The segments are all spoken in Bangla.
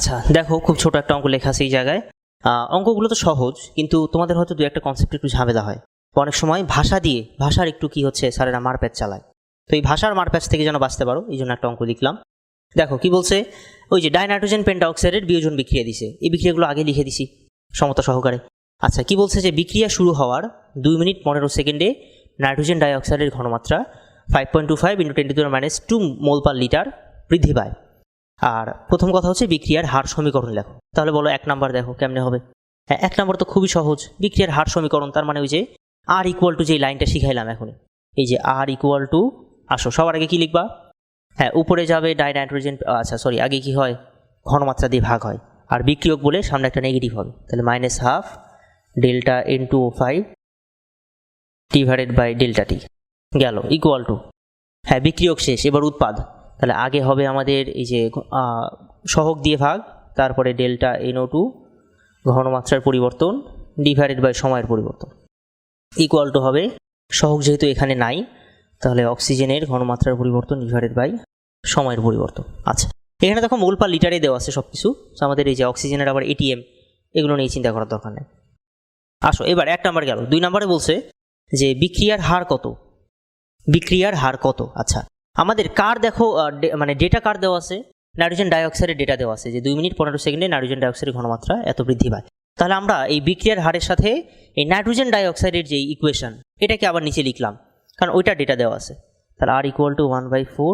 আচ্ছা দেখো, খুব ছোট একটা অঙ্ক লেখা আছে এই জায়গায়। অঙ্কগুলো তো সহজ, কিন্তু তোমাদের হয়তো দু একটা কনসেপ্ট একটু ঝামেলা হয়। অনেক সময় ভাষার একটু কি হচ্ছে, স্যারেরা মারপ্যাচ চালায়। তো এই ভাষার মারপ্যাচ থেকে যেন বাঁচতে পারো, এই জন্য একটা অঙ্ক লিখলাম। দেখো কি বলছে, ওই যে ডাইনাইট্রোজেন পেন্টাঅক্সাইডের বিয়োজন বিক্রিয়া দিছে, এই বিক্রিয়াগুলো আগে লিখে দিছি সমতা সহকারে। আচ্ছা কি বলছে, যে বিক্রিয়া শুরু হওয়ার 2 মিনিট 15 সেকেন্ডে নাইট্রোজেন ডাইঅক্সাইডের ঘনমাত্রা 5.25 × 10⁻² মোল পার লিটার বৃদ্ধি পায়। আর প্রথম কথা হচ্ছে বিক্রিয়ার হার সমীকরণ লেখো। তাহলে বলো 1 নাম্বার দেখো কেমনে হবে। হ্যাঁ, 1 নাম্বার তো খুবই সহজ, বিক্রিয়ার হার সমীকরণ, তার মানে ওই যে আর ইকুয়াল টু, যে লাইনটা শিখাইলাম এখন, এই যে আর ইকুয়াল টু, আসো সবার আগে কি লিখবা, হ্যাঁ উপরে যাবে ডাইনাইট্রোজেন, আগে কি হয়, ঘনমাত্রা দিয়ে ভাগ হয়, আর বিক্রিয়ক বলে সামনে একটা নেগেটিভ হবে, তাহলে -12 delta N2O5 divided by delta t গেল ইকুয়াল টু, হ্যাঁ বিক্রিয়ক শেষ, এবার উৎপাদ। তাহলে আগে হবে আমাদের এই যে সহগ দিয়ে ভাগ, তারপরে ডেল্টা NO2 ঘনমাত্রার পরিবর্তন ডিভাইডেড বাই সময়ের পরিবর্তন ইকুয়াল টু হবে, সহগ যেহেতু এখানে নাই, তাহলে অক্সিজেনের ঘনমাত্রার পরিবর্তন ডিভাইডেড বাই সময়ের পরিবর্তন। আচ্ছা এখানে দেখো মোল পার লিটারে দেওয়া আছে সব কিছু, আমাদের এই যে অক্সিজেনের আবার ATM, এগুলো নিয়ে চিন্তা করার দরকার নেই। আসো এবার 1 নাম্বার গেল। 2 নাম্বারে বলছে যে বিক্রিয়ার হার কত। আচ্ছা আমাদের কার দেখো, মানে ডেটা কার দেওয়া আছে, নাইট্রোজেন ডাইঅক্সাইডের ডেটা দেওয়া আছে যে 2 মিনিট 15 সেকেন্ডে নাইট্রোজেন ডাইঅক্সাইডের ঘনমাত্রা এত বৃদ্ধি পায়। তাহলে আমরা এই বিক্রিয়ার হারের সাথে এই নাইট্রোজেন ডাইঅক্সাইডের যে ইকুয়েশন, এটাকে আবার নিচে লিখলাম, কারণ ওইটা ডেটা দেওয়া আছে। তাহলে r equal to 1/4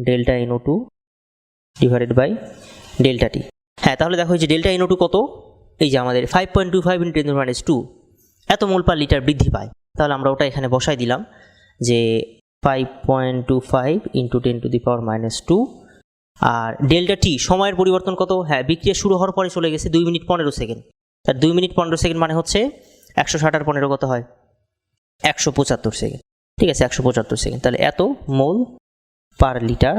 delta NO2 divided by delta t. হ্যাঁ তাহলে দেখো এই যে ডেল্টা NO2 কত, এই যে আমাদের 5.25 × 10⁻² এত মোল পার লিটার বৃদ্ধি পায়। তাহলে আমরা ওটা এখানে বসাই দিলাম যে 5.25 × 10⁻²। আর ডেল্টা টি সময়ের পরিবর্তন কত, হ্যাঁ বিক্রিয়া শুরু হওয়ার পরে চলে গেছে 2 মিনিট 15 সেকেন্ড। তার 2 মিনিট 15 সেকেন্ড মানে হচ্ছে 160 আর 15 কত হয়, 175 সেকেন্ড। ঠিক আছে, 175 সেকেন্ড। তাহলে এত মোল পার লিটার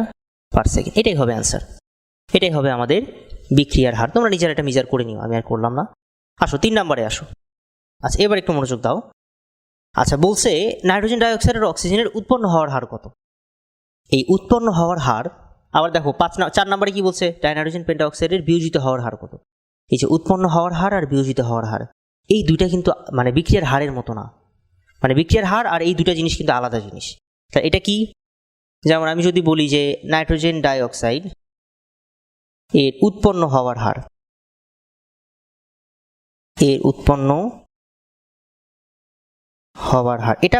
পার সেকেন্ড, এটাই হবে অ্যান্সার, এটাই হবে আমাদের বিক্রিয়ার হার। তোমরা নিজের এটা মেজার করে নিও, আমি আর করলাম না। আসো 3 নাম্বারে আসো। আচ্ছা এবার একটু মনোযোগ দাও। আচ্ছা বলছে নাইট্রোজেন ডাইঅক্সাইড আর অক্সিজেনের উৎপন্ন হওয়ার হার কত। এই উৎপন্ন হওয়ার হার, আবার দেখো 4 নাম্বারে কি বলছে, ডাইনাইট্রোজেন পেন্টাঅক্সাইডের বিয়োজিত হওয়ার হার কত। এই যে উৎপন্ন হওয়ার হার আর বিয়োজিত হওয়ার হার, এই দুইটা কিন্তু মানে বিক্রিয়ার হারের মতো না, মানে বিক্রিয়ার হার আর এই দুটা জিনিস কিন্তু আলাদা জিনিস। তা এটা কি, যেমন আমি যদি বলি যে নাইট্রোজেন ডাইঅক্সাইড এর উৎপন্ন হওয়ার হার, এটা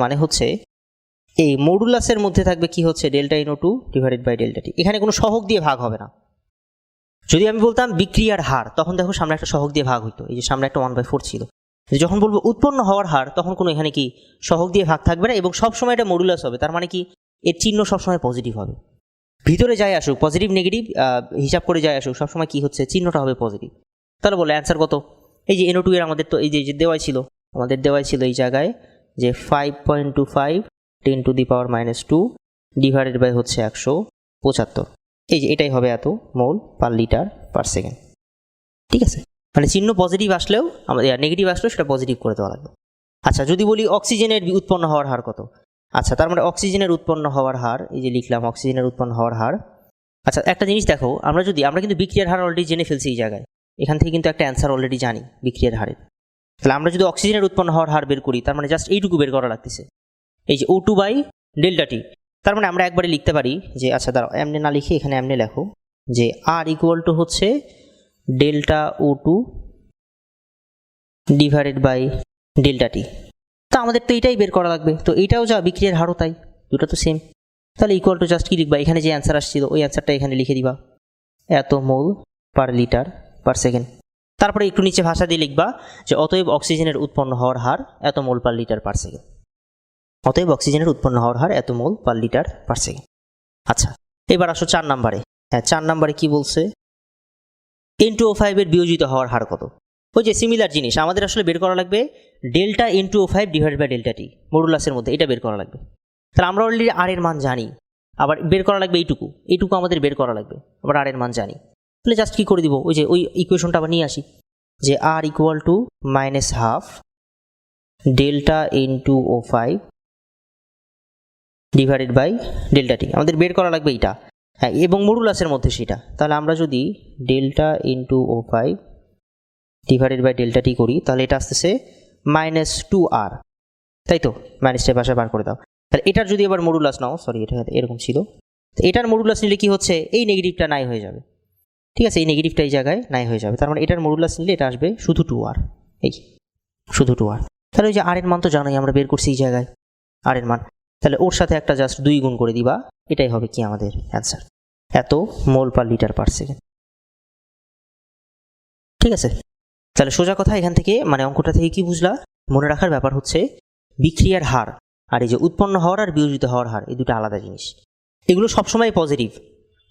মানে হচ্ছে এই মডুলাসের মধ্যে থাকবে কি হচ্ছে, delta NO2 divided by delta t. এখানে কোনো সহগ দিয়ে ভাগ হবে না। যদি আমি বলতাম বিক্রিয়ার হার, তখন দেখো সামনে একটা সহগ দিয়ে ভাগ হইতো, এই যে সামনে একটা 1/4 ছিল। যখন বলবো উৎপন্ন হওয়ার হার, তখন কোনো এখানে কি সহগ দিয়ে ভাগ থাকবে না, এবং সবসময় এটা মডুলাস হবে। তার মানে কি, এর চিহ্ন সবসময় পজিটিভ হবে। ভিতরে যাই আসুক, পজিটিভ নেগেটিভ হিসাব করে যাই আসুক, সবসময় কি হচ্ছে, চিহ্নটা হবে পজিটিভ। তাহলে বলো অ্যান্সার কত। এই যে NO2 এর আমাদের তো এই যে দেওয়াই ছিল এই জায়গায় যে 5.25 10⁻² ডিভাইডেড বাই হচ্ছে 175। এই যে এটাই হবে এত মোল পার লিটার পার সেকেন্ড। ঠিক আছে, মানে চিহ্ন পজিটিভ আসলেও, আমাদের নেগেটিভ আসলেও সেটা পজিটিভ করে দেওয়া লাগবে। আচ্ছা যদি বলি অক্সিজেনের উৎপন্ন হওয়ার হার কত। আচ্ছা তার মানে অক্সিজেনের উৎপন্ন হওয়ার হার, এই যে লিখলাম অক্সিজেনের উৎপন্ন হওয়ার হার। আচ্ছা একটা জিনিস দেখো, আমরা কিন্তু বিক্রিয়ার হার অলরেডি জেনে ফেলছি এই জায়গায়, এখান থেকে কিন্তু একটা অ্যান্সার অলরেডি জানি বিক্রিয়ার হারের। তাহলে আমরা যদি অক্সিজেনের উৎপন্ন হওয়ার হার বের করি, তার মানে জাস্ট এইটুকু বের করা লাগতেছে, এই যে O2 বাই ডেল্টা টি। তার মানে আমরা একবারে লিখতে পারি যে, আচ্ছা দাঁড়াও এমনি না লিখে এখানে এমনি লেখো যে আর ইকুয়াল টু হচ্ছে delta O2 divided by delta t. তা আমাদের তো এইটাই বের করা লাগবে, তো এইটাও যা বিক্রিয়ার হারও তাই, দুটো তো সেম। তাহলে ইকুয়াল টু জাস্ট কি লিখবা, এখানে যে অ্যান্সার আসছিল ওই অ্যান্সারটা এখানে লিখে দিবা, এত মোল পার লিটার পার সেকেন্ড। তারপরে একটু নিচে ভাষা দিয়ে লিখবা যে অতএব অক্সিজেনের উৎপন্ন হওয়ার হার এত মোল পার লিটার পার সেকেন্ড। অতএব অক্সিজেনের উৎপন্ন হওয়ার হার এত মোল পার লিটার পার সেকেন্ড। আচ্ছা এবার আসো 4 নাম্বারে। হ্যাঁ 4 নাম্বারে কি বলছে, N2O5 এর বিয়োজিত হওয়ার হার কত। ওই যে সিমিলার জিনিস, আমাদের আসলে বের করা লাগবে delta N2O5 divided by delta t, মডুলাসের মধ্যে এটা বের করা লাগবে। তাহলে আমরা অলরেডি আর এর মান জানি, আবার বের করা লাগবে এইটুকু আমাদের বের করা লাগবে, আবার আর এর মান জানি। তাহলে জাস্ট কি করে দিব, ওই ইকুয়েশনটা আবার নিয়ে আসি যে r equal to -12 delta N2O5 divided by delta t. আমাদের বের করা লাগবে এইটা, হ্যাঁ, এবং মডুলাসের মধ্যে সেটা, তাহলে আমরা যদি delta into O5 divided by delta t করি তাহলে এটা আসতেছে -2r, তাই তো? মাইনাসটা পাশে বার করে দাও। তাহলে এটার যদি এবার মডুলাস নাও, সরি এটা এরকম ছিল, তো এটার মডুলাস নিলে কি হচ্ছে, এই নেগেটিভটা নাই হয়ে যাবে, ঠিক আছে? এই নেগেটিভটা এই জায়গায় নাই হয়ে যাবে, তার মানে এটার মডুলাস নিলে এটা আসবে শুধু 2r, এই শুধু 2r। তাহলে ওই যে আর এর মান তো জানোই আমরা বের করছি এই জায়গায় আর এর মান, তাহলে ওর সাথে একটা জাস্ট 2 গুণ করে দিবা, এটাই হবে কি আমাদের অ্যান্সার, এত মোল পার লিটার পার সেকেন্ড, ঠিক আছে? তাহলে সোজা কথা এখান থেকে মানে অঙ্কটা থেকে কি বুঝলা? মনে রাখার ব্যাপার হচ্ছে বিক্রিয়ার হার আর এই যে উৎপন্ন হওয়ার আর বিয়োজিত হওয়ার হার, এই দুটো আলাদা জিনিস। এগুলো সবসময় পজিটিভ,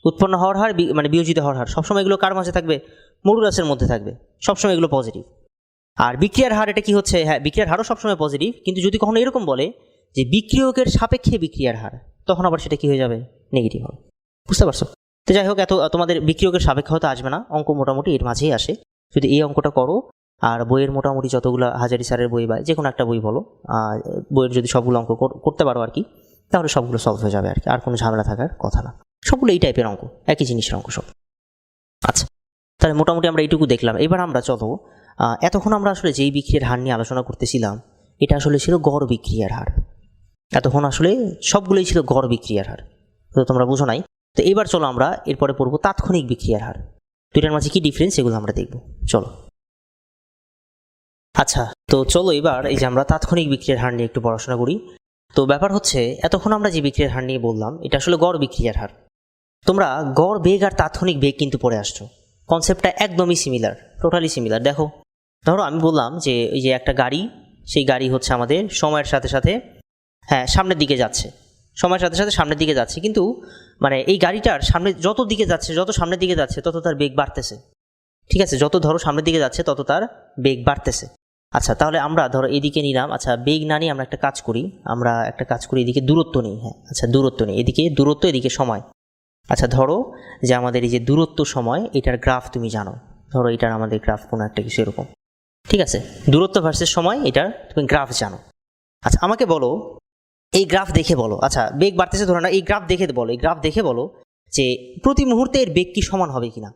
উৎপন্ন হওয়ার হার মানে বিয়োজিত হওয়ার হার সবসময় এগুলো কার মাঝে থাকবে? মডুলাসের মধ্যে থাকবে, সবসময় এগুলো পজিটিভ। আর বিক্রিয়ার হার এটা কি হচ্ছে, হ্যাঁ বিক্রিয়ার হারও সবসময় পজিটিভ, কিন্তু যদি কখনো এরকম বলে যে বিক্রিয়কের সাপেক্ষে বিক্রিয়ার হার, তখন আবার সেটা কি হয়ে যাবে? নেগেটিভ হবে, বুঝতে পারছো? তো যাই হোক, এত তোমাদের বিক্রিয়কের সাপেক্ষে হয়তো আসবে না, অঙ্ক মোটামুটি এর মাঝেই আসে। যদি এই অঙ্কটা করো আর বইয়ের মোটামুটি যতগুলো হাজারি স্যারের বই বা যে কোনো একটা বই বলো, বইয়ের যদি সবগুলো অঙ্ক করতে পারো আর কি, তাহলে সবগুলো সলভ হয়ে যাবে আর কি, আর কোনো ঝামেলা থাকার কথা না। সবগুলো এই টাইপের অঙ্ক, একই জিনিসের অঙ্ক সব। আচ্ছা, তাহলে মোটামুটি আমরা এইটুকু দেখলাম। এবার আমরা চলো, এতক্ষণ আমরা আসলে যেই বিক্রিয়ার হার নিয়ে আলোচনা করতেছিলাম, এটা আসলে ছিল গড় বিক্রিয়ার হার। এতক্ষণ আসলে সবগুলোই ছিল গড় বিক্রিয়ার হার, তো তোমরা বুঝো নাই। তো এবার চলো আমরা এরপরে পড়বো তাৎক্ষণিক বিক্রিয়ার হার। দুইটার মাঝে কি ডিফারেন্স এগুলো আমরা দেখব, চলো। আচ্ছা, তো চলো এবার এই যে আমরা তাৎক্ষণিক বিক্রিয়ার হার নিয়ে একটু পড়াশোনা করি। তো ব্যাপার হচ্ছে এতক্ষণ আমরা যে বিক্রিয়ার হার নিয়ে বললাম এটা আসলে গড় বিক্রিয়ার হার। তোমরা গড় বেগ আর তাৎক্ষণিক বেগ কিন্তু পড়ে আসছো, কনসেপ্টটা একদমই সিমিলার, টোটালি সিমিলার। দেখো, ধরো আমি বললাম যে এই যে একটা গাড়ি, সেই গাড়ি হচ্ছে আমাদের সময়ের সাথে সাথে হ্যাঁ সামনের দিকে যাচ্ছে, সময়ের সাথে সাথে সামনের দিকে যাচ্ছে, কিন্তু মানে এই গাড়িটার সামনে যত দিকে যাচ্ছে, যত সামনের দিকে যাচ্ছে তত তার বেগ বাড়তেছে, ঠিক আছে? যত ধরো সামনের দিকে যাচ্ছে তত তার বেগ বাড়তেছে। আচ্ছা, তাহলে আমরা ধরো এদিকে নিলাম, আচ্ছা বেগ না নিয়ে আমরা একটা কাজ করি, এদিকে দূরত্ব নিই। হ্যাঁ আচ্ছা, দূরত্ব নিই, এদিকে দূরত্ব এদিকে সময়। আচ্ছা ধরো যে আমাদের এই যে দূরত্ব সময়, এটার গ্রাফ তুমি জানো, ধরো এটার আমাদের গ্রাফ কোনো একটা কিছু এরকম, ঠিক আছে? দূরত্ব ভার্সেস সময়, এটার তুমি গ্রাফ জানো। আচ্ছা আমাকে বলো, এই গ্রাফ দেখে বলো, আচ্ছা বেগ বাড়তেছে ধরো না, এই গ্রাফ দেখে বলো যে প্রতি মুহূর্তে এর বেগ কি সমান হবে কিনা,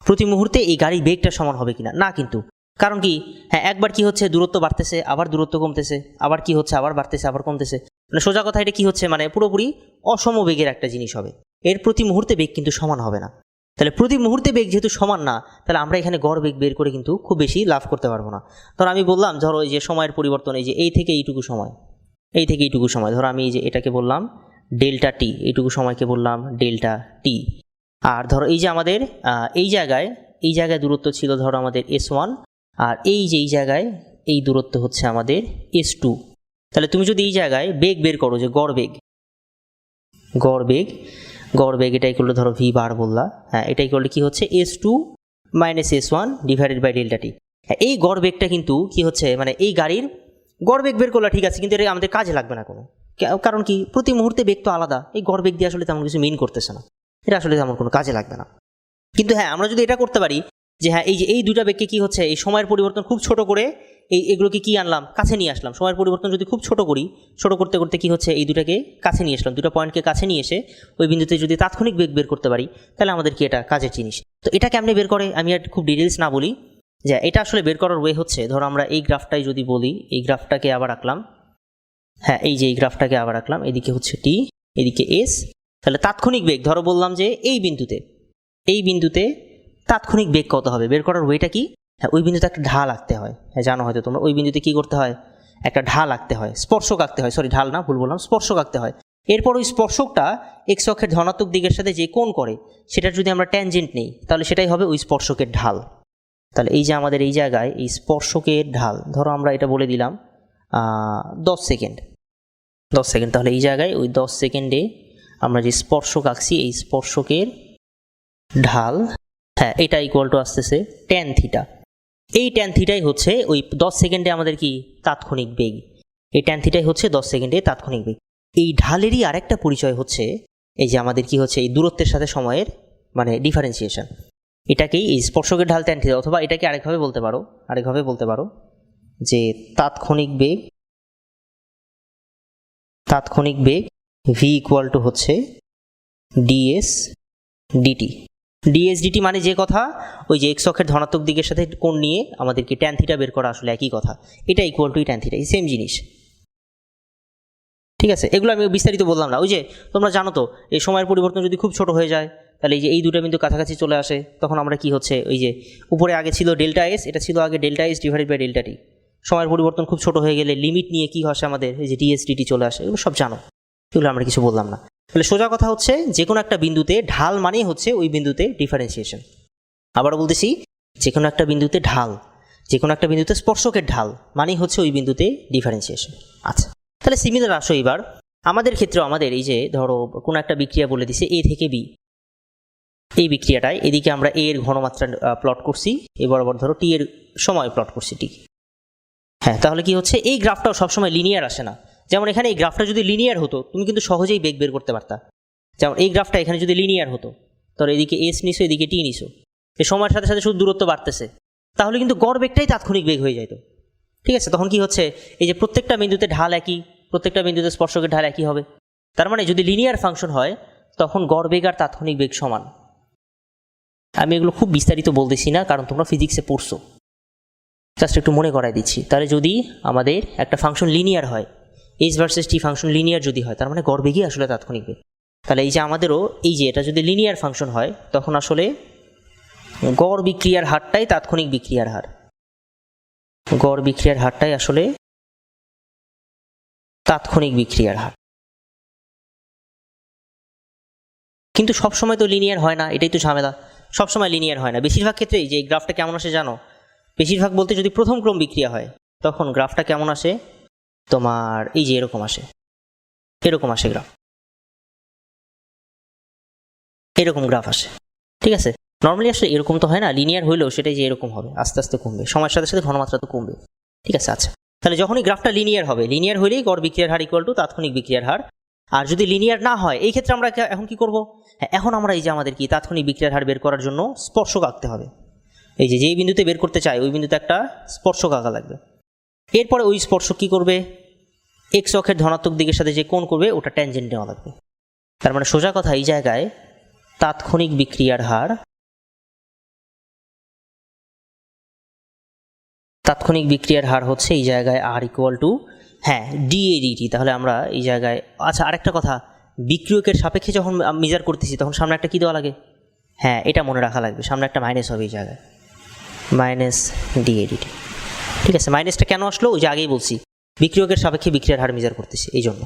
প্রতি মুহূর্তে এই গাড়ির বেগটা সমান হবে কিনা? না কিন্তু, কারণ কি, হ্যাঁ একবার কি হচ্ছে দূরত্ব বাড়তেছে, আবার দূরত্ব কমতেছে, আবার কি হচ্ছে আবার বাড়তেছে আবার কমতেছে, মানে সোজা কথা এটা কি হচ্ছে, মানে পুরোপুরি অসম বেগের একটা জিনিস হবে, এর প্রতি মুহূর্তে বেগ কিন্তু সমান হবে না। তাহলে প্রতি মুহূর্তে বেগ যেহেতু সমান না, তাহলে আমরা এখানে গড় বেগ বের করে কিন্তু খুব বেশি লাভ করতে পারবো না। ধরো আমি বললাম, ধরো এই যে সময়ের পরিবর্তন, এই যে এই থেকে এইটুকু সময়, এই থেকে এইটুকু সময়, ধরো আমি এই যে এটাকে বললাম ডেল্টা টি, এইটুকু সময়কে বললাম ডেল্টা টি। আর ধরো এই যে আমাদের এই জায়গায় দূরত্ব ছিল ধরো আমাদের S1, আর এই যে এই জায়গায় এই দূরত্ব হচ্ছে আমাদের S2। তাহলে তুমি যদি এই জায়গায় বেগ বের করো, যে গড় বেগ এটাই করলে ধরো ভি বার বললা, হ্যাঁ এটাই করলে কি হচ্ছে S2 - S1 divided by delta t. হ্যাঁ এই গড় বেগটা কিন্তু কি হচ্ছে, মানে এই গাড়ির গড় বেগ বের করলা, ঠিক আছে, কিন্তু এটা আমাদের কাজে লাগবে না কোনো, কারণ কি প্রতি মুহূর্তে বেগ তো আলাদা, এই গড় বেগ দিয়ে আসলে তেমন কিছু মিন করতেছে না, এটা আসলে তেমন কোনো কাজে লাগবে না। কিন্তু হ্যাঁ আমরা যদি এটা করতে পারি যে হ্যাঁ এই যে এই দুটা বেগকে কি হচ্ছে, এই সময়ের পরিবর্তন খুব ছোট করে এগুলোকে কি আনলাম, কাছে নিয়ে আসলাম। সময়ের পরিবর্তন যদি খুব ছোট করি, ছোট করতে করতে কি হচ্ছে, এই দুটাকে কাছে নিয়ে আসলাম, দুটো পয়েন্টকে কাছে নিয়ে এসে ওই বিন্দুতে যদি তাৎক্ষণিক বেগ বের করতে পারি, তাহলে আমাদের কি এটা কাজের জিনিস। তো এটা কেমনে বের করে আমি আর খুব ডিটেলস না বলি, যে এটা আসলে বের করার ওয়ে হচ্ছে, ধরো আমরা এই গ্রাফটাই যদি বলি, এই গ্রাফটাকে আবার আঁকলাম, হ্যাঁ এই যে এই গ্রাফটাকে আবার আঁকলাম, এদিকে হচ্ছে টি, এদিকে এস। তাহলে তাৎক্ষণিক বেগ ধরো বললাম যে এই বিন্দুতে তাৎক্ষণিক বেগ কত হবে, বের করার ওয়েটা কি, হ্যাঁ ওই বিন্দুতে একটা ঢাল আঁকতে হয়। হ্যাঁ জানো হয়তো তোমরা, ওই বিন্দুতে কি করতে হয়, একটা ঢাল আঁকতে হয়, স্পর্শক আঁকতে হয়, সরি ঢাল না, ভুল বললাম, স্পর্শক আঁকতে হয়। এরপর ওই স্পর্শকটা এক্স অক্ষের ধনাত্মক দিকের সাথে যে কোণ করে, সেটার যদি আমরা ট্যানজেন্ট নেই, তাহলে সেটাই হবে ওই স্পর্শকের ঢাল। তাহলে এই যে আমাদের এই জায়গায় এই স্পর্শকের ঢাল, ধরো আমরা এটা বলে দিলাম 10 সেকেন্ড, তাহলে এই জায়গায় ওই 10 সেকেন্ডে আমরা যে স্পর্শক আঁকছি, এই স্পর্শকের ঢাল, হ্যাঁ এটা ইকুয়াল টু আসতেছে ট্যান থিটা। এই ট্যান থিটাই হচ্ছে ওই 10 সেকেন্ডে আমাদের কি তাৎক্ষণিক বেগ, এই ট্যান থিটাই হচ্ছে 10 সেকেন্ডে তাৎক্ষণিক বেগ। এই ঢালেরই আরেকটা পরিচয় হচ্ছে এই যে আমাদের কি হচ্ছে, এই দূরত্বের সাথে সময়ের মানে ডিফারেন্সিয়েশন, এটাকেই এই স্পর্শকের ঢাল ট্যান থিটা, অথবা এটাকে আরেকভাবে বলতে পারো যে তাৎক্ষণিক বেগ ভি ইকুয়াল টু হচ্ছে ডিএস ডিটি। ডিএস ডিটি মানে যে কথা, ওই যে এক্স অক্ষের ধনাত্মক দিকের সাথে কোণ নিয়ে আমাদেরকে ট্যান থিটা বের করা, আসলে একই কথা। এটা ইকুয়াল টু ট্যান থিটা, এই সেম জিনিস। ঠিক আছে, এগুলো আমি বিস্তারিত বললাম না। ওই যে তোমরা জানো তো, এই সময়ের পরিবর্তন যদি খুব ছোট হয়ে যায়, তাহলে এই যে এই দুটো বিন্দু কাছাকাছি চলে আসে, তখন আমরা কি হচ্ছে, ওই যে উপরে আগে ছিল ডেল্টা এস, এটা ছিল আগে delta s divided by delta t. সময়ের পরিবর্তন খুব ছোট হয়ে গেলে লিমিট নিয়ে কি আসে আমাদের, এই যে ডিএস ডিটি চলে আসে, এগুলো সব জানো, এগুলো আমরা কিছু বললাম না। তাহলে সোজা কথা হচ্ছে, যে কোনো একটা বিন্দুতে ঢাল মানেই হচ্ছে ওই বিন্দুতে ডিফারেন্সিয়েশন। আবারও বলতেছি, যে কোনো একটা বিন্দুতে ঢাল, যে কোনো একটা বিন্দুতে স্পর্শকের ঢাল মানেই হচ্ছে ওই বিন্দুতে ডিফারেন্সিয়েশন। আচ্ছা, তাহলে সিমিলার আসো এবার আমাদের ক্ষেত্রেও। আমাদের এই যে ধরো কোনো একটা বিক্রিয়া বলে দিছে এ থেকে বি, এই বিক্রিয়াটায় এদিকে আমরা এ এর ঘনমাত্রা প্লট করছি, এ বরাবর ধরো টি এর সময় প্লট করছি টি। হ্যাঁ, তাহলে কি হচ্ছে, এই গ্রাফটাও সবসময় লিনিয়ার আসে না। যেমন এখানে এই গ্রাফটা যদি লিনিয়ার হতো, তুমি কিন্তু সহজেই বেগ বের করতে পারতা। যেমন এই গ্রাফটা এখানে যদি লিনিয়ার হতো, ধরো এদিকে এস নিছো, এদিকে টি নিছো, এই সময়ের সাথে সাথে শুধু দূরত্ব বাড়তেছে, তাহলে কিন্তু গড় বেগটাই তাৎক্ষণিক বেগ হয়ে যেত। ঠিক আছে, তখন কি হচ্ছে, এই যে প্রত্যেকটা বিন্দুতে ঢাল একই, প্রত্যেকটা বিন্দুতে স্পর্শকের ঢাল একই হবে। তার মানে যদি লিনিয়ার ফাংশন হয়, তখন গড় বেগ আর তাৎক্ষণিক বেগ সমান। আমি এগুলো খুব বিস্তারিত বলতেছি না, কারণ তোমরা ফিজিক্সে পড়ছো, জাস্ট একটু মনে করাই দিচ্ছি। তাহলে যদি আমাদের একটা ফাংশন লিনিয়ার হয়, এইচ ভার্সেস টি ফাংশন লিনিয়ার যদি হয়, তার মানে গড় বেগই আসলে তাৎক্ষণিক বেগ। তাহলে এই যে আমাদেরও এই যে এটা যদি লিনিয়ার ফাংশন হয়, তখন আসলে গড় বিক্রিয়ার হারটাই তাৎক্ষণিক বিক্রিয়ার হার, গড় বিক্রিয়ার হারটাই আসলে তাৎক্ষণিক বিক্রিয়ার হার। কিন্তু সবসময় তো লিনিয়ার হয় না, এটাই তো ঝামেলা। সবসময় লিনিয়ার হয় না, বেশিরভাগ ক্ষেত্রেই। যে গ্রাফটা কেমন আসে জানো, বেশিরভাগ বলতে যদি প্রথম ক্রম বিক্রিয়া হয়, তখন গ্রাফটা কেমন আসে তোমার, এই যে এরকম আসে, এরকম আসে গ্রাফ, এরকম গ্রাফ আসে। ঠিক আছে, নর্মালি আসলে এরকম তো হয় না, লিনিয়ার হইলেও সেটাই যে এরকম হবে, আস্তে আস্তে কমবে, সময়ের সাথে সাথে ঘনমাত্রা তো কমবে। ঠিক আছে, আচ্ছা, তাহলে যখনই গ্রাফটা লিনিয়ার হবে, লিনিয়ার হইলেই গড় বিক্রিয়ার হার ইকুয়াল টু তাৎক্ষণিক বিক্রিয়ার হার। আর যদি লিনিয়ার না হয়, এই ক্ষেত্রে আমরা এখন কি করব, হ্যাঁ, এখন আমরা এই যে আমাদের কি তাৎক্ষণিক বিক্রিয়ার হার বের করার জন্য স্পর্শক আঁকতে হবে। এই যে যেই বিন্দুতে বের করতে চাই, ওই বিন্দুতে একটা স্পর্শক আঁকা লাগবে। এরপরে ওই স্পর্শক কি করবে, এক্স অক্ষের ধনাত্মক দিকের সাথে যে কোণ করবে, ওটা ট্যানজেন্ট নেওয়া লাগবে। তার মানে সোজা কথা, এই জায়গায় তাৎক্ষণিক বিক্রিয়ার হার, তাৎক্ষণিক বিক্রিয়ার হার হচ্ছে এই জায়গায় আর ইকুয়াল টু, হ্যাঁ, ডিএ ডিটি। তাহলে আমরা এই জায়গায়, আচ্ছা আরেকটা কথা, বিক্রিয়কের সাপেক্ষে যখন মেজার করতেছি, তখন সামনে একটা কী দেওয়া লাগে, হ্যাঁ, এটা মনে রাখা লাগবে, সামনে একটা মাইনাস হবে এই জায়গায়, মাইনাস ডিএ ডিটি। ঠিক আছে, মাইনাসটা কেন আসলো, ওই যে আগেই বলছি, বিক্রিয়কের সাপেক্ষে বিক্রিয়ার হার মেজার করতেছি, এই জন্য।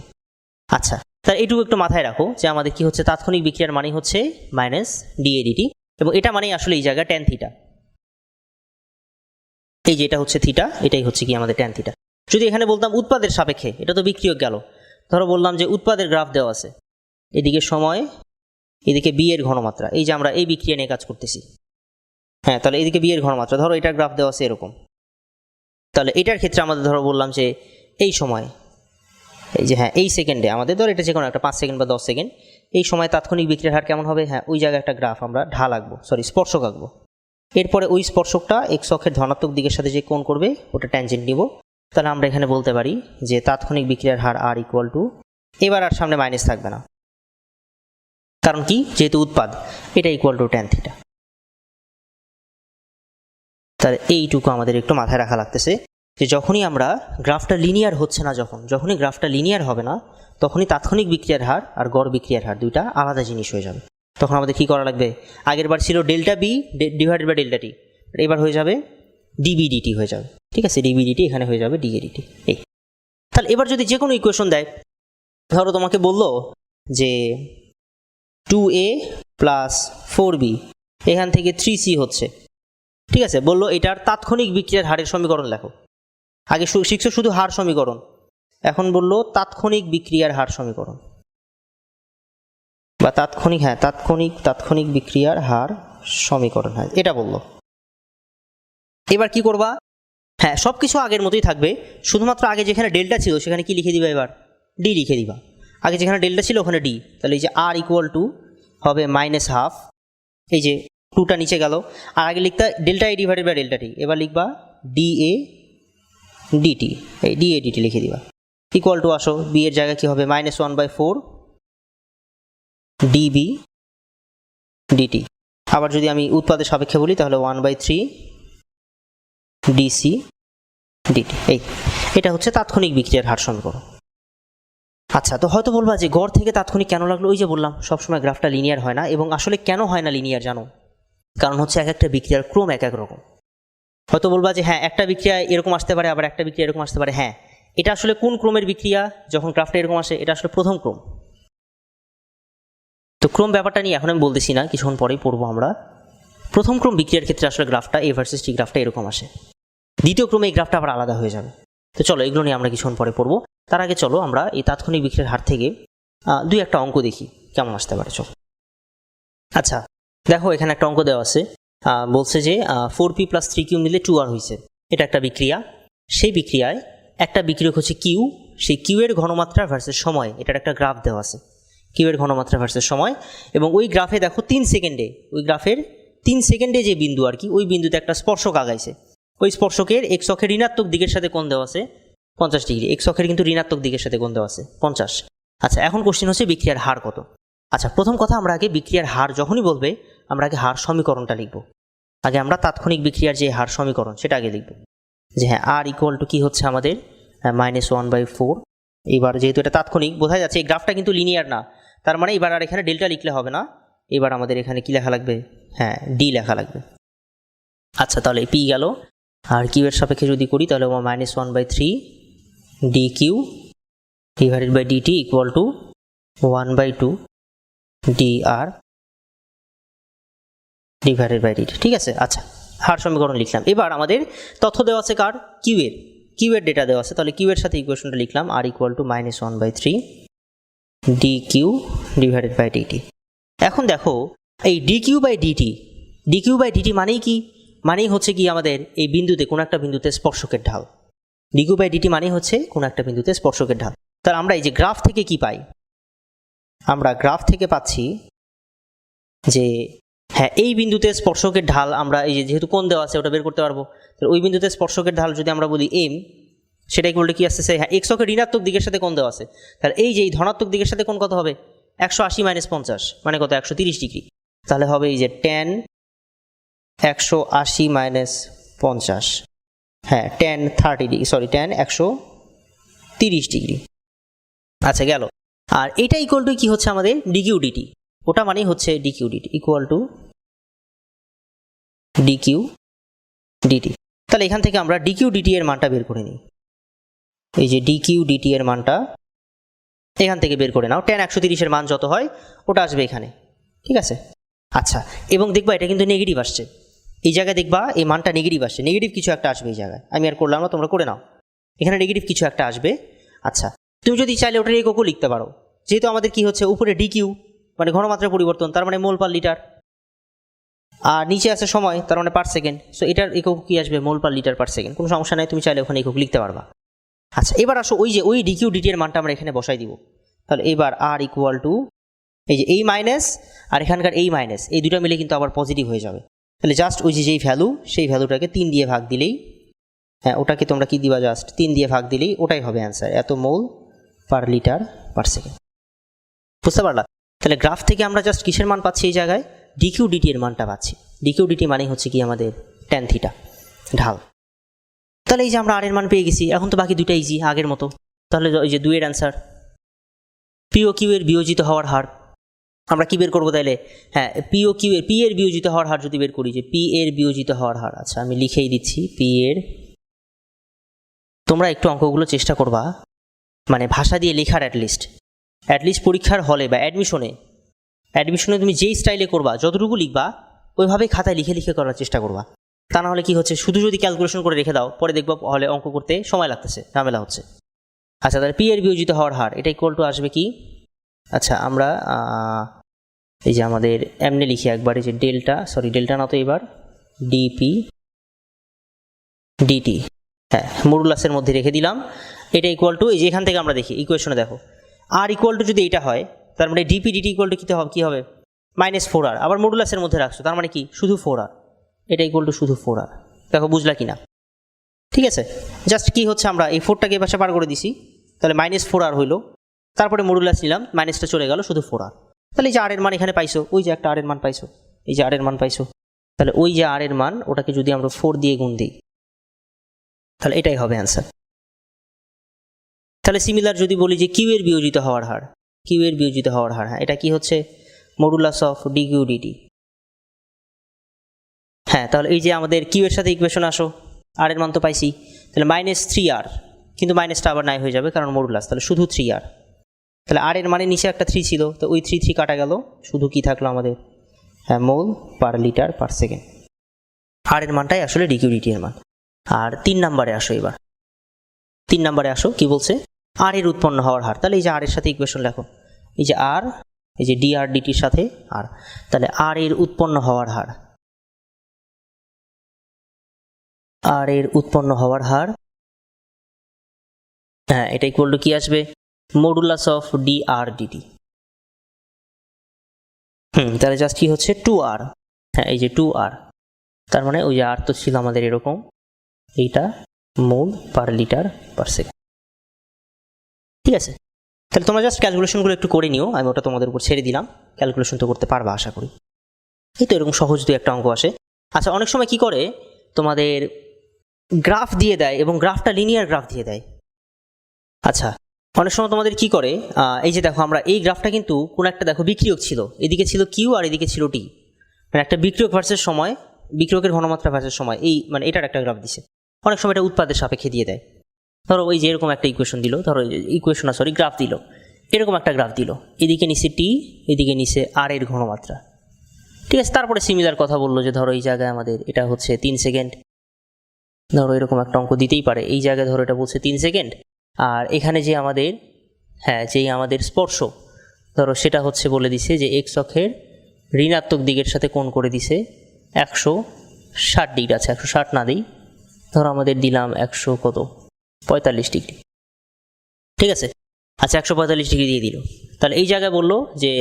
আচ্ছা, তাহলে এইটুকু একটু মাথায় রাখো, যে আমাদের কি হচ্ছে, তাৎক্ষণিক বিক্রিয়ার মানে হচ্ছে মাইনাস ডিএ ডিটি, এবং এটা মানে আসলে এই জায়গায় ট্যান থিটা। এই যে এটা হচ্ছে থিটা, এটাই হচ্ছে কি আমাদের ট্যান থিটা। যদি এখানে বলতাম উৎপাদের সাপেক্ষে, এটা তো বিক্রিয়ক গেল। ধরো বললাম যে উৎপাদের গ্রাফ দেওয়া আছে, এদিকে সময়, এদিকে বি এর ঘনমাত্রা, এই যে আমরা এই বিক্রিয়া নিয়ে কাজ করতেছি। হ্যাঁ, তাহলে এদিকে বি এর ঘনমাত্রা, ধরো এটার গ্রাফ দেওয়া আছে এরকম। তাহলে এটার ক্ষেত্রে আমাদের ধরো বললাম যে এই সময়, এই যে হ্যাঁ, এই সেকেন্ডে আমাদের, ধরো এটা যে কোনো একটা 5 সেকেন্ড বা 10 সেকেন্ড, এই সময় তাৎক্ষণিক বিক্রিয়ার হার কেমন হবে, হ্যাঁ, ওই জায়গায় একটা গ্রাফ আমরা ঢাল আঁকবো, সরি স্পর্শক আঁকবো। এরপরে ওই স্পর্শকটা এক্স অক্ষের ধনাত্মক দিকের সাথে যে কোণ করবে, ওটা ট্যানজেন্ট নিব। তাহলে আমরা এখানে বলতে পারি যে তাৎক্ষণিক বিক্রিয়ার হার আর ইকুয়াল টু, এবার আর সামনে মাইনাস থাকবে না, কারণ কি, যেহেতু উৎপাদ, এটা ইকুয়াল টু ট্যান থিটা। তাহলে এইটুকু আমাদের একটু মাথায় রাখা লাগতেছে, যে যখনই আমরা গ্রাফটা লিনিয়ার হচ্ছে না, যখনই গ্রাফটা লিনিয়ার হবে না, তখনই তাৎক্ষণিক বিক্রিয়ার হার আর গড় বিক্রিয়ার হার দুইটা আলাদা জিনিস হয়ে যাবে। তখন আমাদের কী করা লাগবে, আগের বার ছিল delta b divided by delta t, এবার হয়ে যাবে ডিবি ডিটি হয়ে যাবে। ঠিক আছে, ডিবি ডিটি এখানে হয়ে যাবে ডিএ ডিটি। এই তাহলে এবার যদি যে কোনো ইকুয়েশন দেয়, ধরো তোমাকে বললো যে 2a প্লাস 4b এখান থেকে 3c হচ্ছে। ঠিক আছে, বললো এটার তাৎক্ষণিক বিক্রিয়ার হারের সমীকরণ লেখো। আগে শিখছো শুধু হার সমীকরণ, এখন বললো তাৎক্ষণিক বিক্রিয়ার হার সমীকরণ, বা তাৎক্ষণিক, হ্যাঁ, তাৎক্ষণিক বিক্রিয়ার হার সমীকরণ, হ্যাঁ, এটা বললো। এবার কি করবা, হ্যাঁ, সব কিছু আগের মতোই থাকবে, শুধুমাত্র আগে যেখানে ডেল্টা ছিল সেখানে কি লিখে দিবা, এবার ডি লিখে দিবা। আগে যেখানে ডেল্টা ছিল ওখানে ডি, তাহলে এই যে আর ইকুয়াল টু হবে মাইনাস হাফ, এই যে টুটা নিচে গেল, আর আগে লিখতা delta a divided by delta t, এবার লিখবা ডি এ ডিটি, এই ডি এ ডিটি লিখে দিবা। ইকুয়াল টু আসো, বি এর জায়গায় কি হবে, -1/4 ডিবি ডিটি। আবার যদি আমি উৎপাদের সাপেক্ষে বলি তাহলে 1/3 ডিসি ডিটি। এটা হচ্ছে তাৎক্ষণিক বিক্রিয়ার হার সমীকরণ। আচ্ছা, তো হয়তো বলবা যে গড় থেকে তাৎক্ষণিক কেন লাগলো? ওই যে বললাম সবসময় গ্রাফটা লিনিয়ার হয় না, এবং আসলে কেন হয় না লিনিয়ার জানো? কারণ হচ্ছে এক একটা বিক্রিয়ার ক্রম এক এক রকম। হয়তো বলবা যে হ্যাঁ, একটা বিক্রিয়া এরকম আসতে পারে, আবার একটা বিক্রিয়া এরকম আসতে পারে। হ্যাঁ, এটা আসলে কোন ক্রমের বিক্রিয়া? যখন গ্রাফটা এরকম আসে এটা আসলে প্রথম ক্রম। তো ক্রম ব্যাপারটা নিয়ে এখন আমি বলতেছি না, কিছুক্ষণ পরেই পড়বো আমরা। প্রথম ক্রম বিক্রিয়ার ক্ষেত্রে আসলে গ্রাফটা এ ভার্সেস টি গ্রাফটা এরকম আসে, দ্বিতীয় ক্রমে এই গ্রাফটা আবার আলাদা হয়ে যাবে। তো চলো এগুলো নিয়ে আমরা কিছুক্ষণ পরে পড়বো। তার আগে চলো আমরা এই তাৎক্ষণিক বিক্রিয়ার হার থেকে দুই একটা অঙ্ক দেখি কেমন আসতে পারে। চলো, আচ্ছা দেখো এখানে একটা অঙ্ক দেওয়া আছে, বলছে যে 4p + 3q মিলে 2r হয়েছে। এটা একটা বিক্রিয়া, সেই বিক্রিয়ায় একটা বিক্রিয়ক হচ্ছে কিউ, সেই কিউ এর ঘনমাত্রা ভার্সেস সময়, এটার একটা গ্রাফ দেওয়া আছে, কিউ এর ঘনমাত্রা ভার্সেস সময়। এবং ওই গ্রাফে দেখো 3 সেকেন্ডে, ওই গ্রাফের 3 সেকেন্ডে যে বিন্দু আর কি, ওই বিন্দুতে একটা স্পর্শক আগাইছে। ওই স্পর্শকের এক্স অক্ষের ঋণাত্মক দিকের সাথে কোণ দেওয়া আছে 50 ডিগ্রি, এক্স অক্ষের কিন্তু ঋণাত্মক দিকের সাথে কোণ দেওয়া আছে 50। আচ্ছা, এখন কোশ্চেন হচ্ছে বিক্রিয়ার হার কত। আচ্ছা, প্রথম কথা আমরা আগে বিক্রিয়ার হার যখনই বলবে আমরা আগে হার সমীকরণটা লিখব। আগে আমরা তাৎক্ষণিক বিক্রিয়ার যে হার সমীকরণ সেটা আগে লিখব, যে হ্যাঁ আর ইকুয়াল টু কী হচ্ছে আমাদের -1/4। এবার যেহেতু এটা তাৎক্ষণিক বোঝা যাচ্ছে, এই গ্রাফটা কিন্তু লিনিয়ার না, তার মানে এবার আর এখানে ডেল্টা লিখলে হবে না, এবার আমাদের এখানে কি লেখা লাগবে? হ্যাঁ, ডি লেখা লাগবে। আচ্ছা, তাহলে পি গেল, আর কিউ এর সাপেক্ষে যদি করি তাহলে -1/3 d q divided by dt equal to 1/2 d r divided by dt. ঠিক আছে, আচ্ছা হার সমীকরণ লিখলাম। এবার আমাদের তথ্য দেওয়া আছে কার? কিউ এর ডেটা দেওয়া আছে, তাহলে কিউ এর সাথে ইকুয়েশনটা লিখলাম, আর equal to -1/3 d q divided by dt. এখন দেখো এই ডি কিউ বাই ডিটি মানেই কি? মানেই হচ্ছে কি আমাদের এই বিন্দুতে, কোনো একটা বিন্দুতে স্পর্শকের ঢাল। ডি কিউ বাই ডিটি মানেই হচ্ছে কোনো একটা বিন্দুতে স্পর্শকের ঢাল। তাহলে আমরা এই যে গ্রাফ থেকে কি পাই? আমরা গ্রাফ থেকে পাচ্ছি যে হ্যাঁ, এই বিন্দুতে স্পর্শকের ঢাল আমরা এই যে যেহেতু কোণ দেওয়া আছে ওটা বের করতে পারবো। তাহলে ওই বিন্দুতে স্পর্শকের ঢাল যদি আমরা বলি এম, সেটা ইকুয়াল টু কি আসতেছে? হ্যাঁ, এক্স অক্ষের ঋণাত্মক দিকের সাথে কোণ দেওয়া আছে, তাহলে এই যে এই ধনাত্মক দিকের সাথে কোণ কত হবে? 180 - 50 মানে কত? 130 ডিগ্রি। তাহলে হবে এই যে tan 180 - 50, হ্যাঁ tan 30 degree, sorry tan 130 degree. আচ্ছা গেল। আর এটা ইকুয়াল টু কি হচ্ছে আমাদের? ডিকিউ ডিটি, ওটা মানেই হচ্ছে dq dt equal to dq dt. তাহলে এখান থেকে আমরা ডিকিউ ডিটি এর মানটা বের করে নিই। এই যে ডিকিউ ডিটি এর মানটা এখান থেকে বের করে নাও, tan 130 এর মান যত হয় ওটা আসবে এখানে। ঠিক আছে, আচ্ছা এবং দেখবা এটা কিন্তু নেগেটিভ আসছে, এই জায়গায় দেখবা এই মানটা নেগেটিভ আসছে, নেগেটিভ কিছু একটা আসবে এই জায়গায়, আমি আর করলাম না, তোমরা করে নাও, এখানে নেগেটিভ কিছু একটা আসবে। আচ্ছা, তুমি যদি চাইলে ওটার এককও লিখতে পারো, যেহেতু আমাদের কি হচ্ছে উপরে ডিকিউ মানে ঘনমাত্রা পরিবর্তন, তার মানে মোল পার লিটার, আর নিচে আছে সময় তার মানে পার সেকেন্ড, সো এটার একক কি আসবে? মোল পার লিটার পার সেকেন্ড। কোনো সমস্যা নাই, তুমি চাইলে ওখানে একক লিখতে পারবা। আচ্ছা, এবার আসো ওই ডিকিউ ডিটি এর মানটা আমরা এখানে বসাই দিব। তাহলে এবার আর ইকুয়াল টু এই যে এই মাইনাস আর এখানকার এই মাইনাস, এই দুটো মিলে কিন্তু আবার পজিটিভ হয়ে যাবে। তাহলে জাস্ট ওই যে যেই ভ্যালু, সেই ভ্যালুটাকে 3 দিয়ে ভাগ দিলেই, হ্যাঁ ওটাকে তোমরা কি দিবা? জাস্ট 3 দিয়ে ভাগ দিলেই ওটাই হবে অ্যান্সার, এত মোল পার লিটার পার সেকেন্ড। বুঝতে পারলা? তাহলে গ্রাফ থেকে আমরা জাস্ট কিসের মান পাচ্ছি? এই জায়গায় ডিকিউ ডিটি এর মানটা পাচ্ছি। ডিকিউ ডিটি মানে হচ্ছে কি আমাদের tan থিটা, ঢাল। তাহলে এই যে আমরা আর এর মান পেয়ে গেছি, এখন তো বাকি দুটা ইজি আগের মতো। তাহলে এই যে 2 এর অ্যান্সার, পি ও কিউ এর বিয়োজিত হওয়ার হার আমরা কি বের করবো তাইলে? হ্যাঁ, পি ও কিউ এর, পি এর বিয়োজিত হওয়ার হার যদি বের করি, যে পি এর বিয়োজিত হওয়ার হার। আচ্ছা আমি লিখেই দিচ্ছি পি এর, তোমরা একটু অঙ্কগুলো চেষ্টা করবা মানে ভাষা দিয়ে লেখার, অ্যাটলিস্ট পরীক্ষার হলে বা অ্যাডমিশনে তুমি যেই স্টাইলে করবা, যতটুকু লিখবা ওইভাবেই খাতায় লিখে লিখে করার চেষ্টা করবা। তা না হলে কি হচ্ছে, শুধু যদি ক্যালকুলেশন করে রেখে দাও, পরে দেখবা হলে অঙ্ক করতে সময় লাগতেছে, ঝামেলা হচ্ছে। আচ্ছা, তাহলে পি এর বিয়োজিত হওয়ার হার এটা ইকুয়াল টু আসবে কি? আচ্ছা আমরা এই যে আমাদের এমনি লিখি একবার, এই যে ডেল্টা না তো এবার ডিপি ডিটি, হ্যাঁ মডুলাসের মধ্যে রেখে দিলাম। এটা ইকুয়াল টু এই যে এখান থেকে আমরা দেখি ইকুয়েশনে দেখো আর ইকুয়াল টু যদি এটা হয়, তার মানে ডিপি ডিটি ইকুয়াল টু কী হবে? -4r, আবার মডুলাসের মধ্যে রাখছো, তার মানে কি শুধু 4r, এটা ইকুয়াল টু শুধু 4r। দেখো বুঝলা কিনা? ঠিক আছে, জাস্ট কি হচ্ছে আমরা এই 4টাকে পাশে পার করে দিছি, তাহলে -4r হইলো, তারপরে মডুলাস নিলাম, মাইনাসটা চলে গেল, শুধু 4r। তাহলে এই যে আর এর মান এখানে পাইছো, ওই যে একটা আর এর মান পাইছো, এই যে আর এর মান পাইছো, তাহলে ওই যে আর এর মান ওটাকে যদি আমরা 4 দিয়ে গুণ দিই তাহলে এটাই হবে অ্যান্সার। তাহলে সিমিলার যদি বলি যে কিউ এর বিয়োজিত হওয়ার হার, কিউ এর বিয়োজিত হওয়ার হার, হ্যাঁ এটা কি হচ্ছে modulus of d q dt. হ্যাঁ তাহলে এই যে আমাদের কিউ এর সাথে ইকুয়েশন আসো, আর এর মান তো পাইছি, তাহলে -3r, কিন্তু মাইনাসটা আবার নাই হয়ে যাবে কারণ মডুলাস, তাহলে শুধু 3r। তাহলে আর এর মানে নিচে একটা 3 ছিল, তো ওই 3 কাটা গেল, শুধু কি থাকলো আমাদের, হ্যাঁ মোল পার লিটার পার সেকেন্ড। আর এর মানটাই আসলে ডিকিউডিটি এর মান। আর 3 নম্বরে আসো, এবার 3 নম্বরে আসো, কি বলছে আর এর উৎপন্ন হওয়ার হার। তাহলে এই যে আর এর সাথে ইকুয়েশন লেখো, এই যে আর, এই যে ডিআর ডিটির সাথে আর, তাহলে আর এর উৎপন্ন হওয়ার হার, আর এর উৎপন্ন হওয়ার হার, হ্যাঁ এটা ইকুয়াল টু কি আসবে, modulus of d r dt. তাহলে জাস্ট কি হচ্ছে 2r, হ্যাঁ এই যে 2r, তার মানে ওই যে আর তো ছিল আমাদের এরকম, এইটা মোল পার লিটার পার সেকেন্ড। ঠিক আছে, তাহলে তোমরা জাস্ট ক্যালকুলেশনগুলো একটু করে নিও, আমি ওটা তোমাদের উপর ছেড়ে দিলাম, ক্যালকুলেশন তো করতে পারবা আশা করি। এই তো এরকম সহজ দুই একটা অঙ্ক আসে। আচ্ছা অনেক সময় কি করে তোমাদের গ্রাফ দিয়ে দেয় এবং গ্রাফটা লিনিয়ার গ্রাফ দিয়ে দেয়। আচ্ছা অনেক সময় তোমাদের কি করে, এই যে দেখো আমরা এই গ্রাফটা কিন্তু কোন একটা দেখো বিক্রিয়ক ছিল, এদিকে ছিল কিউ আর এদিকে ছিল টি, মানে একটা বিক্রিয়ক ভার্সেস সময়, বিক্রিয়কের ঘনমাত্রা ভার্সেস সময়, এই মানে এটার একটা গ্রাফ দিছে। অনেক সময় এটা উৎপাদের সাপেক্ষে দিয়ে দেয়। ধরো ওই যে এরকম একটা ইকুয়েশন দিল, ধরো ইকুয়েশন সরি গ্রাফ দিল, এরকম একটা গ্রাফ দিল, এদিকে নিচে টি, এদিকে নিচে আর এর ঘনমাত্রা। ঠিক আছে, তারপরে সিমিলার কথা বললো যে ধরো এই জায়গায় আমাদের এটা হচ্ছে 3 সেকেন্ড, ধরো এরকম একটা অঙ্ক দিতেই পারে, এই জায়গায় ধরো এটা বলছে 3 সেকেন্ড, আর এখানে যে আমাদের, হ্যাঁ যেই আমাদের স্পর্শ, ধরো সেটা হচ্ছে বলে দিছে যে এক্স অক্ষের ঋণাত্মক দিকের সাথে কোণ করে দিছে 160 ডিগ্রি। আছে 160 না দিই, ধরো আমাদের দিলাম 145 ডিগ্রি। ঠিক আছে, আচ্ছা 145 ডিগ্রি দিয়ে দিল। তাহলে এই জায়গায় বললো যে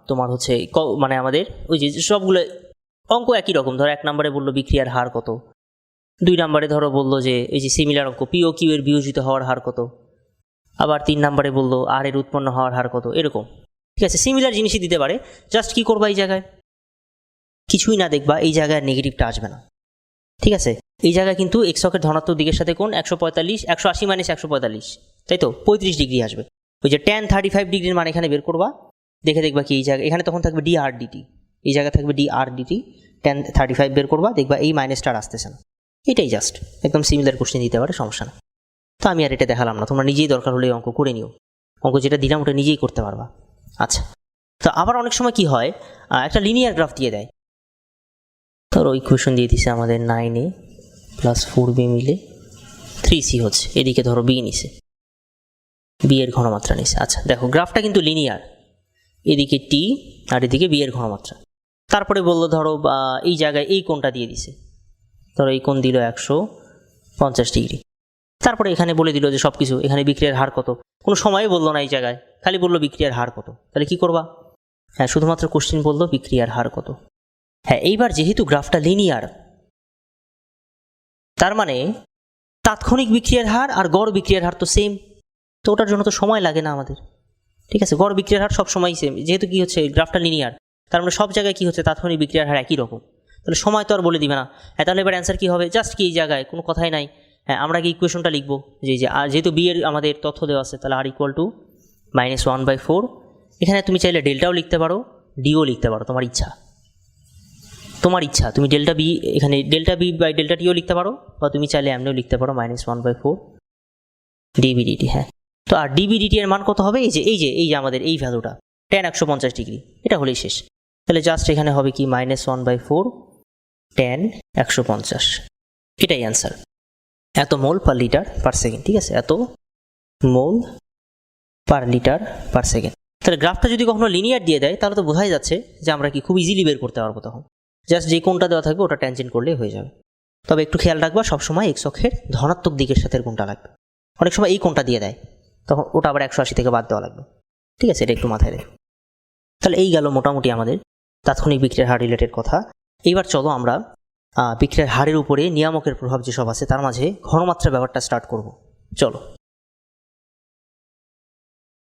তোমার হচ্ছে মানে আমাদের ওই যে সবগুলো অঙ্ক একই রকম, ধরো 1 নম্বরে বললো বিক্রিয়ার হার কত, 2 নম্বরে ধরো বললো যে এই যে সিমিলার অঙ্ক পি ও কিউ এর বিয়োজিত হওয়ার হার কত, আবার 3 নম্বরে বললো আর এর উৎপন্ন হওয়ার হার কত, এরকম। ঠিক আছে, সিমিলার জিনিসই দিতে পারে। জাস্ট কি করবা, এই জায়গায় কিছুই না দেখবা, এই জায়গায় নেগেটিভটা আসবে না। ঠিক আছে, এই জায়গায় কিন্তু এক্স অক্ষের ধনাত্মক দিকের সাথে কোণ 180 মাইনাস 145, তাই তো 35 ডিগ্রি আসবে। ওই যে tan 35 ডিগ্রির মান এখানে বের করবা, দেখে দেখবা কি এই জায়গায় এখানে তখন থাকবে ডি আর ডিটি, এই জায়গায় থাকবে ডি আর ডিটি, tan 35 বের করবা, দেখবা এই মাইনাসটা আসতেছে না। এটাই জাস্ট একদম সিমিলার কোশ্চেন দিতে পারে, সমস্যা না। তো আমি আর এটা দেখালাম না, তোমরা নিজেই দরকার হলে অঙ্ক করে নিও, অঙ্ক যেটা দিলাম ওটা নিজেই করতে পারবা। আচ্ছা, তো আবার অনেক সময় কি হয়, একটা লিনিয়ার গ্রাফ দিয়ে দেয়, ধরো ইকুয়েশন দিয়ে দিছে আমাদের 9a + 4b মিলে 3c হচ্ছে, এদিকে ধরো বি নিছে, বি এর ঘনমাত্রা নিছে। আচ্ছা দেখো গ্রাফটা কিন্তু লিনিয়ার, এদিকে টি আর এদিকে বি এর ঘনমাত্রা। তারপরে বললো ধরো এই জায়গায় এই কোণটা দিয়ে দিছে, ধরো এই কোণ দিল 150 ডিগ্রি। তারপরে এখানে বলে দিল যে সব কিছু, এখানে বিক্রিয়ার হার কত, কোনো সময়ই বললো না এই জায়গায়, খালি বললো বিক্রিয়ার হার কত। তাহলে কি করবা, হ্যাঁ শুধুমাত্র কোশ্চেন বললো বিক্রিয়ার হার কত। হ্যাঁ এইবার যেহেতু গ্রাফটা লিনিয়ার, তার মানে তাৎক্ষণিক বিক্রিয়ার হার আর গড় বিক্রিয়ার হার তো সেম, তো ওটার জন্য তো সময় লাগে না আমাদের। ঠিক আছে, গড় বিক্রিয়ার হার সবসময় সেম, যেহেতু কি হচ্ছে গ্রাফটা লিনিয়ার, তার মানে সব জায়গায় কি হচ্ছে তাৎক্ষণিক বিক্রিয়ার হার একই রকম, তাহলে সময় তো আর বলে দিবে না। হ্যাঁ তাহলে এবার অ্যান্সার কী হবে, জাস্ট কি এই জায়গায় কোনো কথাই নাই, হ্যাঁ আমরা কি ইকুয়েশনটা লিখবো যে যেহেতু বি এর আমাদের তথ্য দেওয়া আছে, তাহলে আর ইকুয়াল টু -1/4। এখানে তুমি চাইলে ডেল্টাও লিখতে পারো, ডিও লিখতে পারো, তোমার ইচ্ছা, তোমার ইচ্ছা, তুমি ডেল্টা বি এখানে ডেল্টা বি বাই ডেল্টা টিও লিখতে পারো, বা তুমি চাইলে এমনিও লিখতে পারো -1/4 ডিবিডিটি। হ্যাঁ তো আর ডিবিডিটি এর মান কত হবে, এই যে আমাদের এই ভ্যালুটা tan 150 ডিগ্রি, এটা হলেই শেষ। তাহলে জাস্ট এখানে হবে কি -1/4 tan 150, এটাই অ্যান্সার। এত মোল পার লিটার পার সেকেন্ড। ঠিক আছে, এত মোল পার লিটার পার সেকেন্ড। তাহলে গ্রাফটা যদি কখনো লিনিয়ার দিয়ে দেয় তাহলে তো বোঝাই যাচ্ছে যে আমরা কি খুব ইজিলি বের করতে পারবো, তখন জাস্ট যে কোণটা দেওয়া থাকবে ওটা ট্যানজেন্ট করলেই হয়ে যাবে। তবে একটু খেয়াল রাখবা, সবসময় এক্স অক্ষের ধনাত্মক দিকের সাথে কোণটা লাগবে। অনেক সময় এই কোণটা দিয়ে দেয়, তখন ওটা আবার 180 থেকে বাদ দেওয়া লাগবে। ঠিক আছে, এটা একটু মাথায় রেখো। তাহলে এই গেল মোটামুটি আমাদের তাৎক্ষণিক বিক্রিয়ার হার রিলেটেড কথা। এইবার চলো আমরা বিক্রিয়ার হারের উপরে নিয়ামকের প্রভাব যেসব আছে তার মাঝে ঘনমাত্রা ব্যাপারটা স্টার্ট করব। চলো।